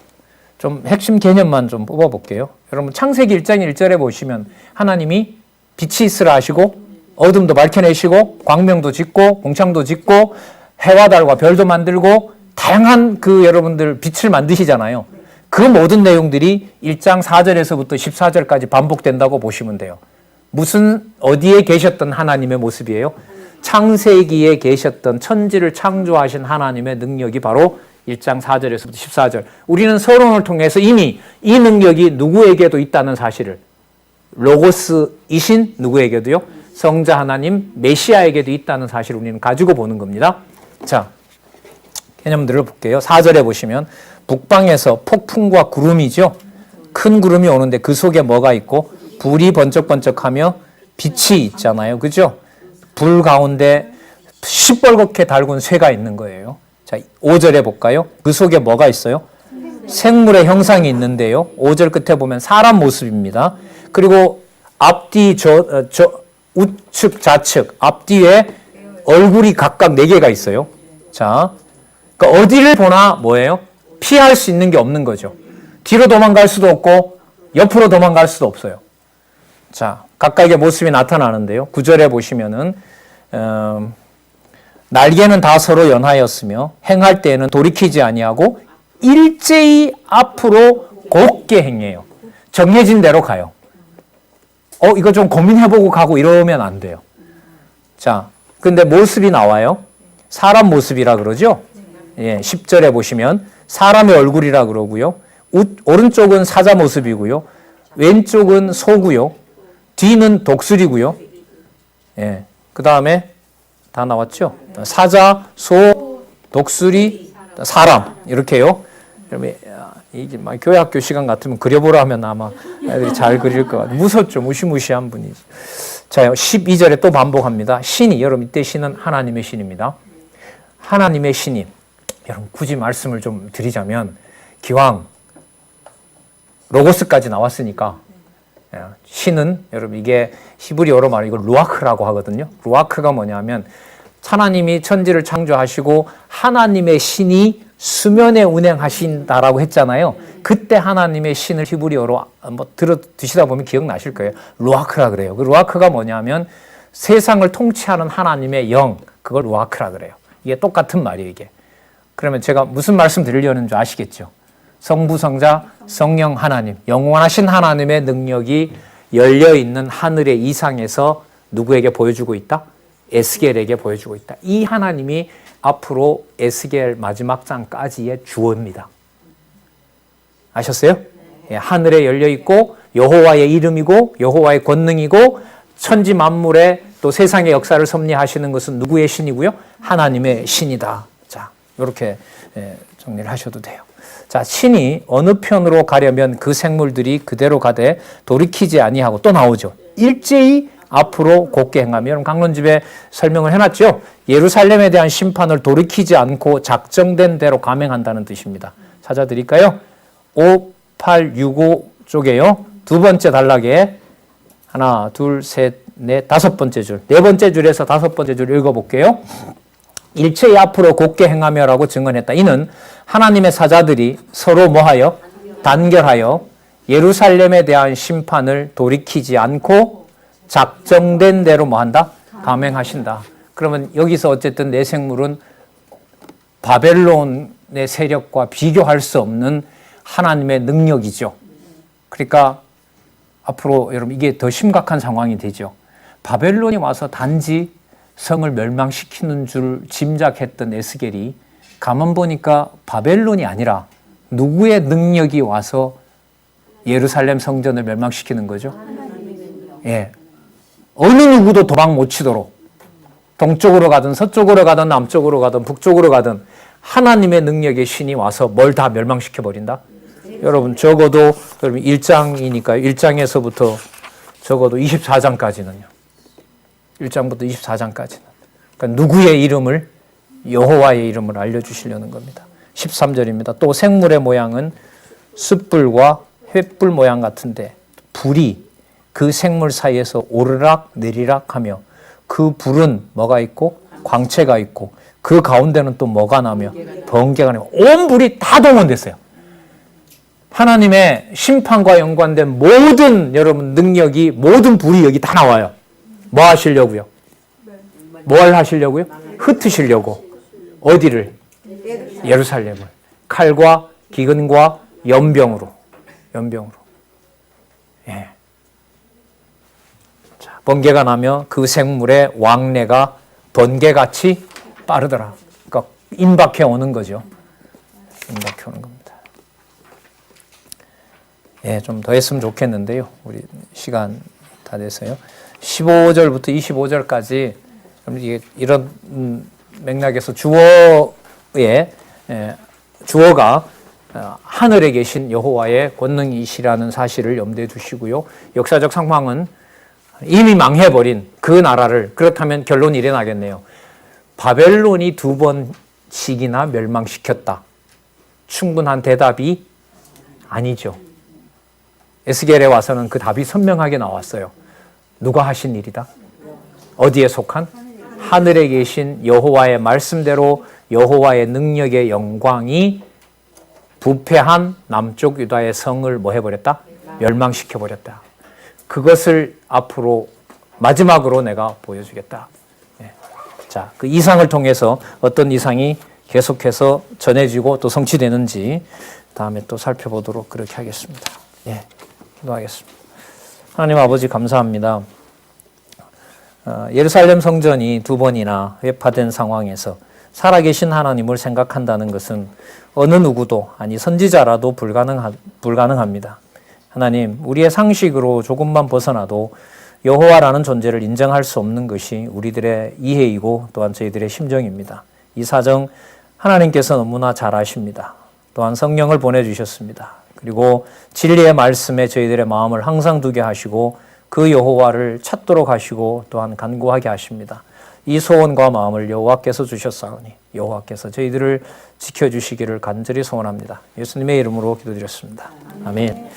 좀 핵심 개념만 좀 뽑아볼게요. 여러분 창세기 1장 1절에 보시면 하나님이 빛이 있으라 하시고 어둠도 밝혀내시고 광명도 짓고 공창도 짓고 해와 달과 별도 만들고 다양한 여러분들 빛을 만드시잖아요. 그 모든 내용들이 1장 4절에서부터 14절까지 반복된다고 보시면 돼요. 어디에 계셨던 하나님의 모습이에요? 창세기에 계셨던 천지를 창조하신 하나님의 능력이 바로 1장 4절에서부터 14절. 우리는 서론을 통해서 이미 이 능력이 누구에게도 있다는 사실을 로고스이신 누구에게도요? 성자 하나님 메시아에게도 있다는 사실을 우리는 가지고 보는 겁니다. 자, 개념들을 볼게요. 4절에 보시면 북방에서 폭풍과 구름이죠. 큰 구름이 오는데 그 속에 뭐가 있고 불이 번쩍번쩍하며 빛이 있잖아요. 그죠? 불 가운데 시뻘겋게 달군 쇠가 있는 거예요. 자, 5절에 볼까요? 그 속에 뭐가 있어요? 생물의 형상이 있는데요. 5절 끝에 보면 사람 모습입니다. 그리고 앞뒤 우측 좌측 앞뒤에 얼굴이 각각 4개가 있어요. 자, 그러니까 어디를 보나 뭐예요? 피할 수 있는 게 없는 거죠. 뒤로 도망갈 수도 없고 옆으로 도망갈 수도 없어요. 자, 각각의 모습이 나타나는데요. 9절에 보시면은 날개는 다 서로 연하였으며 행할 때에는 돌이키지 아니하고 일제히 앞으로 곧게 행해요. 정해진 대로 가요. 이거 좀 고민해보고 가고 이러면 안 돼요. 자, 근데 모습이 나와요. 사람 모습이라 그러죠? 예, 10절에 보시면 사람의 얼굴이라 그러고요. 오른쪽은 사자 모습이고요. 왼쪽은 소고요. 뒤는 독수리고요. 예, 그 다음에 다 나왔죠? 사자, 소, 독수리, 사람 이렇게요. 그러면 이게 막 교회학교 시간 같으면 그려보라 하면 아마 애들이 잘 그릴 것 같아요. 무섭죠. 무시무시한 분이죠. 자, 12절에 또 반복합니다. 신이, 여러분 이때 신은 하나님의 신입니다. 하나님의 신이, 여러분 굳이 말씀을 좀 드리자면 기왕 로고스까지 나왔으니까 신은, 여러분 이게 히브리어로 말하면 이걸 루아크라고 하거든요. 루아크가 뭐냐면 하나님이 천지를 창조하시고 하나님의 신이 수면에 운행하신다라고 했잖아요. 그때 하나님의 신을 히브리어로 뭐 드시다 보면 기억나실 거예요. 루아크라 그래요. 그 루아크가 뭐냐면 세상을 통치하는 하나님의 영, 그걸 루아크라 그래요. 이게 똑같은 말이에요, 이게. 그러면 제가 무슨 말씀 드리려는 줄 아시겠죠? 성부, 성자, 성령 하나님, 영원하신 하나님의 능력이 열려있는 하늘의 이상에서 누구에게 보여주고 있다? 에스겔에게 보여주고 있다. 이 하나님이 앞으로 에스겔 마지막 장까지의 주어입니다. 아셨어요? 예, 하늘에 열려있고 여호와의 이름이고 여호와의 권능이고 천지 만물에 또 세상의 역사를 섭리하시는 것은 누구의 신이고요? 하나님의 신이다. 자, 이렇게 정리를 하셔도 돼요. 자, 신이 어느 편으로 가려면 그 생물들이 그대로 가되 돌이키지 아니하고 또 나오죠. 일제히 앞으로 곧게 행하며, 여러분 강론집에 설명을 해놨죠. 예루살렘에 대한 심판을 돌이키지 않고 작정된 대로 감행한다는 뜻입니다. 찾아드릴까요? 5, 8, 6, 5 쪽에요. 두 번째 단락에 하나, 둘, 셋, 넷, 다섯 번째 줄, 네 번째 줄에서 다섯 번째 줄 읽어볼게요. 일체의 앞으로 곧게 행하며라고 증언했다. 이는 하나님의 사자들이 서로 뭐하여? 단결하여 예루살렘에 대한 심판을 돌이키지 않고 작정된 대로 뭐한다? 감행하신다. 그러면 여기서 어쨌든 내 생물은 바벨론의 세력과 비교할 수 없는 하나님의 능력이죠. 그러니까 앞으로 여러분 이게 더 심각한 상황이 되죠. 바벨론이 와서 단지 성을 멸망시키는 줄 짐작했던 에스겔이 가만 보니까 바벨론이 아니라 누구의 능력이 와서 예루살렘 성전을 멸망시키는 거죠? 예. 어느 누구도 도망 못 치도록 동쪽으로 가든 서쪽으로 가든 남쪽으로 가든 북쪽으로 가든 하나님의 능력의 신이 와서 뭘 다 멸망시켜 버린다? 여러분 적어도 1장이니까 1장에서부터 적어도 24장까지는요. 1장부터 24장까지는. 그러니까 누구의 이름을? 여호와의 이름을 알려주시려는 겁니다. 13절입니다. 또 생물의 모양은 숯불과 횃불 모양 같은데 불이 그 생물 사이에서 오르락 내리락 하며 그 불은 뭐가 있고 광채가 있고 그 가운데는 또 뭐가 나며 번개가 나며 온 불이 다 동원됐어요. 하나님의 심판과 연관된 모든 여러분 능력이 모든 불이 여기 다 나와요. 뭐 하시려고요? 뭘 하시려고요? 흩으시려고. 어디를? 예루살렘을. 칼과 기근과 연병으로. 예. 자, 번개가 나며 그 생물의 왕래가 번개같이 빠르더라. 그러니까 임박해 오는 거죠. 임박해 오는 겁니다. 예, 좀 더 했으면 좋겠는데요. 우리 시간 다 돼서요. 15절부터 25절까지 이런 맥락에서 주어가 하늘에 계신 여호와의 권능이시라는 사실을 염두에 두시고요. 역사적 상황은 이미 망해버린 그 나라를, 그렇다면 결론이 이래 나겠네요. 바벨론이 2번씩이나 멸망시켰다. 충분한 대답이 아니죠. 에스겔에 와서는 그 답이 선명하게 나왔어요. 누가 하신 일이다? 어디에 속한? 하늘에 계신 여호와의 말씀대로 여호와의 능력의 영광이 부패한 남쪽 유다의 성을 뭐 해버렸다? 멸망시켜버렸다. 그것을 앞으로 마지막으로 내가 보여주겠다. 예. 자, 그 이상을 통해서 어떤 이상이 계속해서 전해지고 또 성취되는지 다음에 또 살펴보도록 그렇게 하겠습니다. 예, 기도하겠습니다. 하나님 아버지 감사합니다. 예루살렘 성전이 2번이나 회파된 상황에서 살아계신 하나님을 생각한다는 것은 어느 누구도, 아니 선지자라도 불가능합니다. 하나님, 우리의 상식으로 조금만 벗어나도 여호와라는 존재를 인정할 수 없는 것이 우리들의 이해이고 또한 저희들의 심정입니다. 이 사정 하나님께서 너무나 잘 아십니다. 또한 성령을 보내주셨습니다. 그리고 진리의 말씀에 저희들의 마음을 항상 두게 하시고 그 여호와를 찾도록 하시고 또한 간구하게 하십니다. 이 소원과 마음을 여호와께서 주셨사오니 여호와께서 저희들을 지켜주시기를 간절히 소원합니다. 예수님의 이름으로 기도드렸습니다. 아멘.